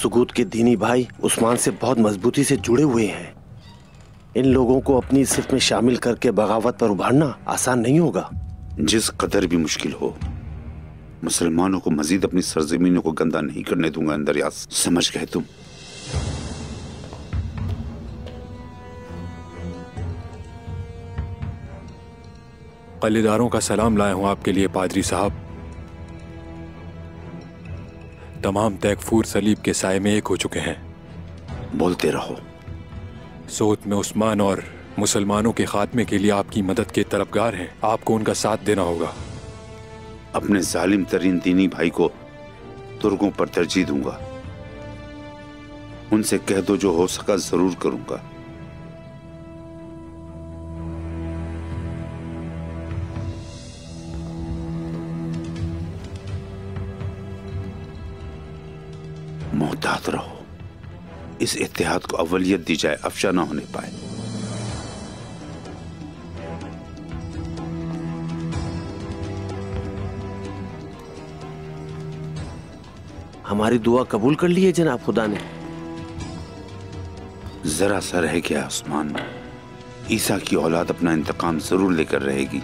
सुगूत के दीनी भाई उस्मान से बहुत मजबूती से जुड़े हुए हैं। इन लोगों को अपनी सिफ में शामिल करके बगावत पर उभारना आसान नहीं होगा। जिस कदर भी मुश्किल हो, मुसलमानों को मजीद अपनी सरजमीनों को गंदा नहीं करने दूंगा इंदरियास, समझ गए तुम? कलीदारों का सलाम लाया हूं आपके लिए पादरी साहब। तमाम तैकफूर सलीब के साए में एक हो चुके हैं। बोलते रहो। सोत में उस्मान और मुसलमानों के खात्मे के लिए आपकी मदद के तरफगार हैं। आपको उनका साथ देना होगा। अपने जालिम तरीन दीनी भाई को तुर्कों पर तरजीह दूंगा। उनसे कह दो जो हो सका जरूर करूंगा। मोहतात रहो, इस इत्तेहाद को अव्वलियत दी जाए, अफशा ना होने पाए। हमारी दुआ कबूल कर ली है जनाब खुदा ने। जरा सा रह गया उस्मान, ईसा की औलाद अपना इंतकाम जरूर लेकर रहेगी।